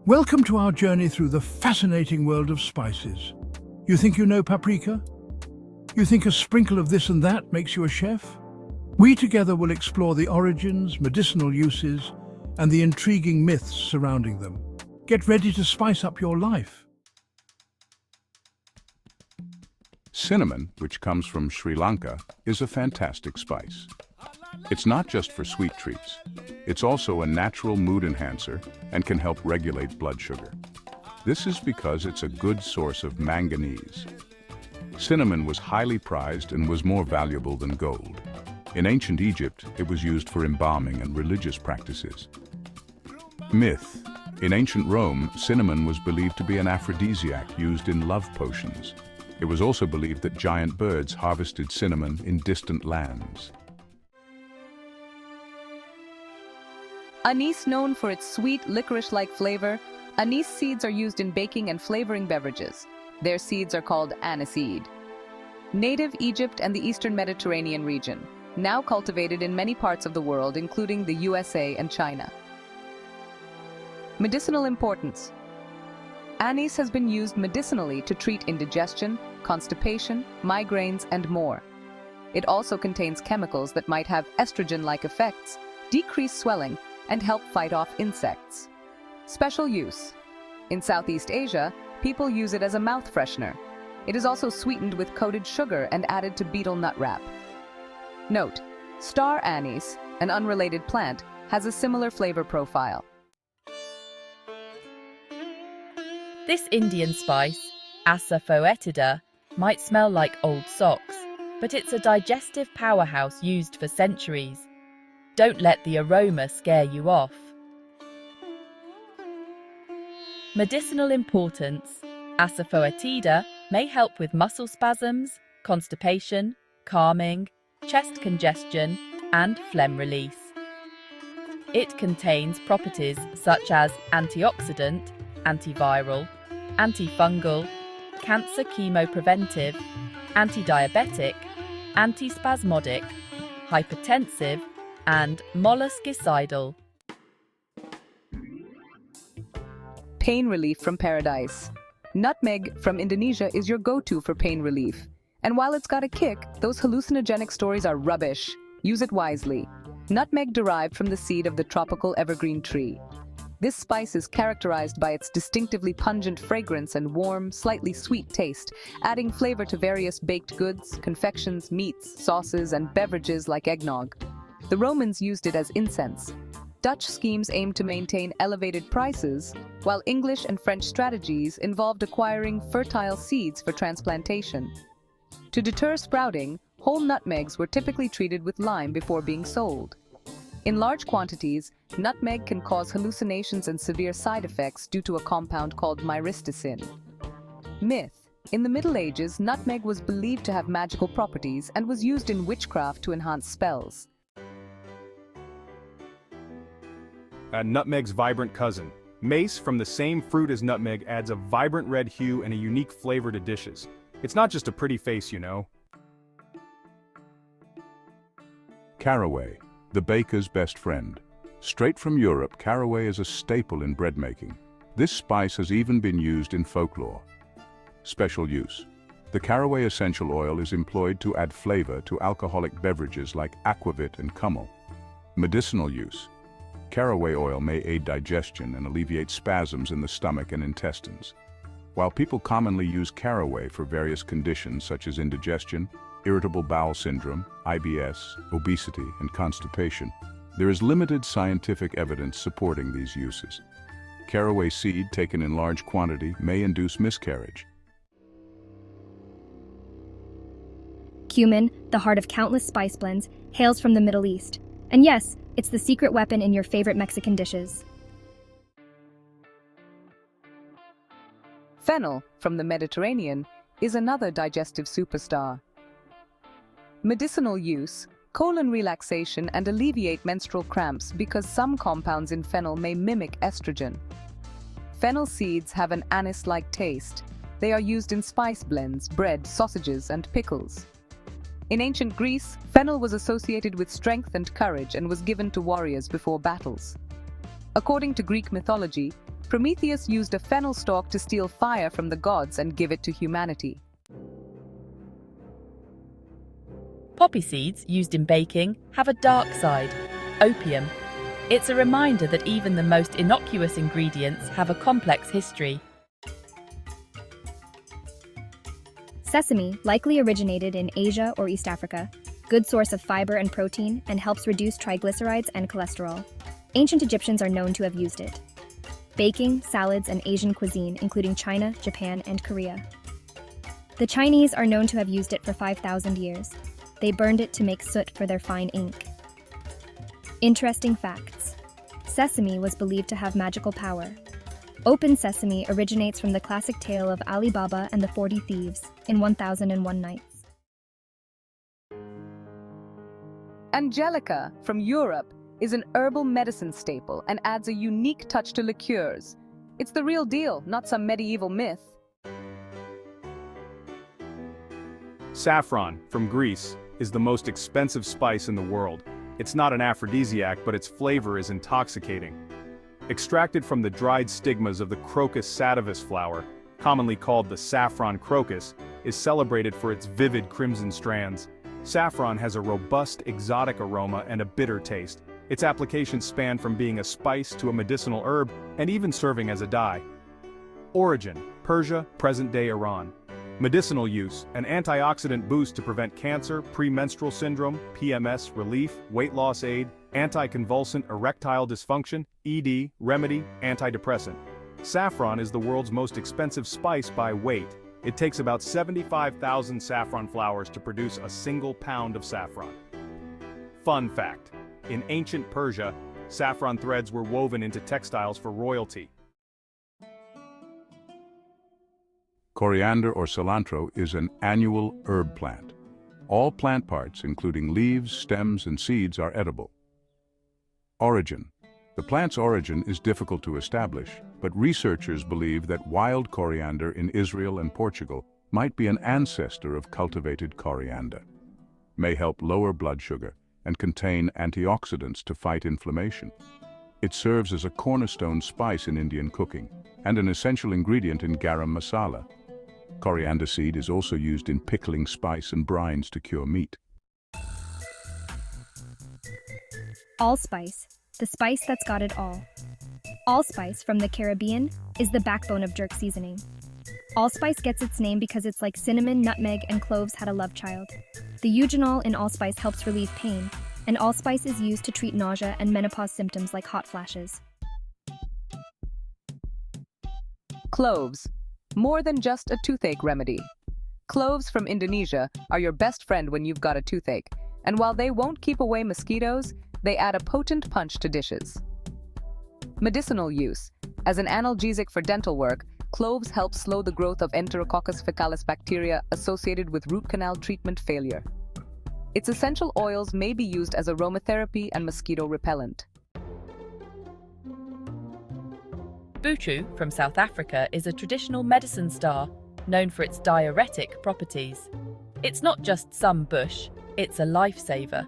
Welcome to our journey through the fascinating world of spices. You think you know paprika? You think a sprinkle of this and that makes you a chef? We together will explore the origins, medicinal uses, and the intriguing myths surrounding them. Get ready to spice up your life. Cinnamon, which comes from Sri Lanka, is a fantastic spice. It's not just for sweet treats. It's also a natural mood enhancer and can help regulate blood sugar. This is because it's a good source of manganese. Cinnamon was highly prized and was more valuable than gold. In ancient Egypt, it was used for embalming and religious practices. Myth. In ancient Rome, cinnamon was believed to be an aphrodisiac used in love potions. It was also believed that giant birds harvested cinnamon in distant lands. Anise, known for its sweet, licorice-like flavor, anise seeds are used in baking and flavoring beverages. Their seeds are called aniseed. Native Egypt and the Eastern Mediterranean region, now cultivated in many parts of the world, including the USA and China. Medicinal importance. Anise has been used medicinally to treat indigestion, constipation, migraines, and more. It also contains chemicals that might have estrogen-like effects, decrease swelling, and help fight off insects. Special use. In Southeast Asia, people use it as a mouth freshener. It is also sweetened with coated sugar and added to betel nut wrap. Note: star anise, an unrelated plant, has a similar flavor profile. This Indian spice, Asafoetida, might smell like old socks, but it's a digestive powerhouse used for centuries. Don't let the aroma scare you off. Medicinal importance. Asafoetida may help with muscle spasms, constipation, calming, chest congestion, and phlegm release. It contains properties such as antioxidant, antiviral, antifungal, cancer chemopreventive, anti-diabetic, antispasmodic, hypertensive, and molluscicidal. Pain relief from paradise. Nutmeg from Indonesia is your go-to for pain relief. And while it's got a kick, those hallucinogenic stories are rubbish. Use it wisely. Nutmeg derived from the seed of the tropical evergreen tree. This spice is characterized by its distinctively pungent fragrance and warm, slightly sweet taste, adding flavor to various baked goods, confections, meats, sauces, and beverages like eggnog. The Romans used it as incense. Dutch schemes aimed to maintain elevated prices, while English and French strategies involved acquiring fertile seeds for transplantation. To deter sprouting, whole nutmegs were typically treated with lime before being sold. In large quantities, nutmeg can cause hallucinations and severe side effects due to a compound called myristicin. Myth. In the Middle Ages, nutmeg was believed to have magical properties and was used in witchcraft to enhance spells. Nutmeg's vibrant cousin. Mace, from the same fruit as nutmeg, adds a vibrant red hue and a unique flavor to dishes. It's not just a pretty face, you know. Caraway, the baker's best friend. Straight from Europe, caraway is a staple in bread making. This spice has even been used in folklore. Special use. The caraway essential oil is employed to add flavor to alcoholic beverages like aquavit and kummel. Medicinal use. Caraway oil may aid digestion and alleviate spasms in the stomach and intestines. While people commonly use caraway for various conditions such as indigestion, irritable bowel syndrome, IBS, obesity, and constipation, there is limited scientific evidence supporting these uses. Caraway seed taken in large quantity may induce miscarriage. Cumin, the heart of countless spice blends, hails from the Middle East. And yes, it's the secret weapon in your favorite Mexican dishes. Fennel, from the Mediterranean, is another digestive superstar. Medicinal use, colon relaxation, and alleviate menstrual cramps because some compounds in fennel may mimic estrogen. Fennel seeds have an anise-like taste. They are used in spice blends, bread, sausages, and pickles. In ancient Greece, fennel was associated with strength and courage and was given to warriors before battles. According to Greek mythology, Prometheus used a fennel stalk to steal fire from the gods and give it to humanity. Poppy seeds, used in baking, have a dark side, opium. It's a reminder that even the most innocuous ingredients have a complex history. Sesame likely originated in Asia or East Africa. Good source of fiber and protein, and helps reduce triglycerides and cholesterol. Ancient Egyptians are known to have used it. Baking, salads, and Asian cuisine, including China, Japan, and Korea. The Chinese are known to have used it for 5,000 years. They burned it to make soot for their fine ink. Interesting facts. Sesame was believed to have magical power. Open sesame originates from the classic tale of Ali Baba and the 40 Thieves in 1001 Nights. Angelica, from Europe, is an herbal medicine staple and adds a unique touch to liqueurs. It's the real deal, not some medieval myth. Saffron, from Greece, is the most expensive spice in the world. It's not an aphrodisiac, but its flavor is intoxicating. Extracted from the dried stigmas of the crocus sativus flower, commonly called the saffron crocus, is celebrated for its vivid crimson strands. Saffron has a robust, exotic aroma and a bitter taste. Its applications span from being a spice to a medicinal herb, and even serving as a dye. Origin: Persia, present-day Iran. Medicinal use: an antioxidant boost to prevent cancer, premenstrual syndrome, PMS relief, weight loss aid, anticonvulsant erectile dysfunction, ED, remedy, antidepressant. Saffron is the world's most expensive spice by weight. It takes about 75,000 saffron flowers to produce a single pound of saffron. Fun fact: in ancient Persia, saffron threads were woven into textiles for royalty. Coriander or cilantro is an annual herb plant. All plant parts, including leaves, stems, and seeds, are edible. Origin: the plant's origin is difficult to establish, but researchers believe that wild coriander in Israel and Portugal might be an ancestor of cultivated coriander. May help lower blood sugar and contain antioxidants to fight inflammation. It serves as a cornerstone spice in Indian cooking and an essential ingredient in garam masala. Coriander seed is also used in pickling spice and brines to cure meat. Allspice, the spice that's got it all. Allspice, from the Caribbean, is the backbone of jerk seasoning. Allspice gets its name because it's like cinnamon, nutmeg, and cloves had a love child. The eugenol in allspice helps relieve pain, and allspice is used to treat nausea and menopause symptoms like hot flashes. Cloves. More than just a toothache remedy. Cloves from Indonesia are your best friend when you've got a toothache, and while they won't keep away mosquitoes, they add a potent punch to dishes. Medicinal use. As an analgesic for dental work, cloves help slow the growth of Enterococcus faecalis bacteria associated with root canal treatment failure. Its essential oils may be used as aromatherapy and mosquito repellent. Buchu, from South Africa, is a traditional medicine star known for its diuretic properties. It's not just some bush, it's a lifesaver.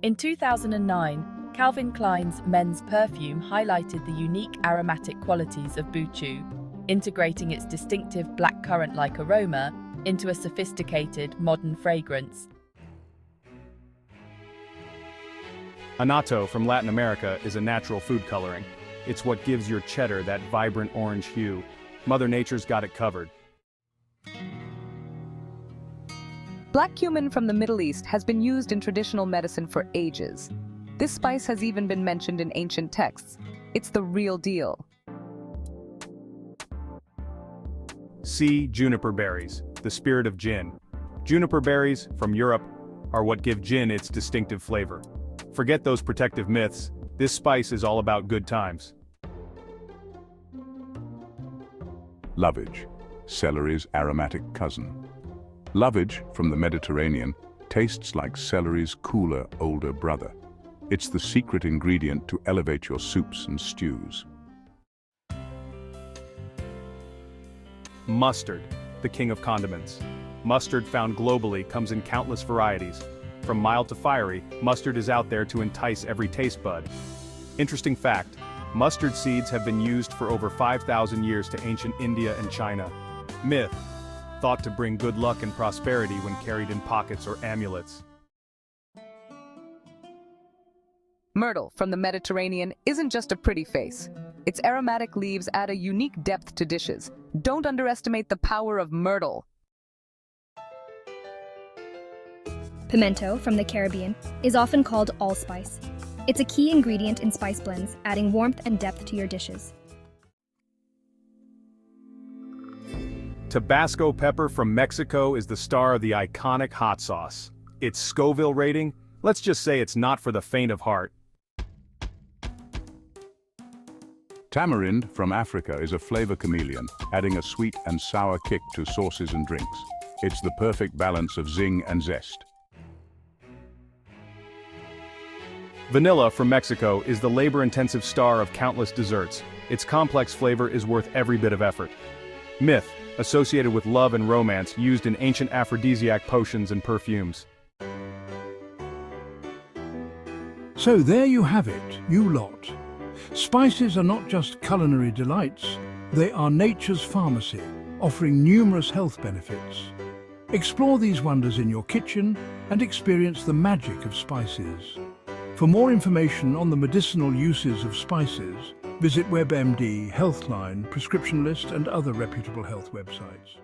In 2009, Calvin Klein's men's perfume highlighted the unique aromatic qualities of Buchu, integrating its distinctive blackcurrant-like aroma into a sophisticated, modern fragrance. Annatto, from Latin America, is a natural food coloring. It's what gives your cheddar that vibrant orange hue. Mother Nature's got it covered. Black cumin from the Middle East has been used in traditional medicine for ages. This spice has even been mentioned in ancient texts. It's the real deal. C. Juniper berries, the spirit of gin. Juniper berries, from Europe, are what give gin its distinctive flavor. Forget those protective myths. This spice is all about good times. Lovage, celery's aromatic cousin. Lovage, from the Mediterranean, tastes like celery's cooler, older brother. It's the secret ingredient to elevate your soups and stews. Mustard, the king of condiments. Mustard, found globally, comes in countless varieties. From mild to fiery, mustard is out there to entice every taste bud. Interesting fact, mustard seeds have been used for over 5,000 years to ancient India and China. Myth, thought to bring good luck and prosperity when carried in pockets or amulets. Myrtle from the Mediterranean isn't just a pretty face. Its aromatic leaves add a unique depth to dishes. Don't underestimate the power of myrtle. Pimento, from the Caribbean, is often called allspice. It's a key ingredient in spice blends, adding warmth and depth to your dishes. Tabasco pepper from Mexico is the star of the iconic hot sauce. Its Scoville rating, let's just say it's not for the faint of heart. Tamarind from Africa is a flavor chameleon, adding a sweet and sour kick to sauces and drinks. It's the perfect balance of zing and zest. Vanilla from Mexico is the labor-intensive star of countless desserts. Its complex flavor is worth every bit of effort. Myth, associated with love and romance, used in ancient aphrodisiac potions and perfumes. So there you have it, you lot. Spices are not just culinary delights, they are nature's pharmacy, offering numerous health benefits. Explore these wonders in your kitchen and experience the magic of spices. For more information on the medicinal uses of spices, visit WebMD, Healthline, Prescription List and other reputable health websites.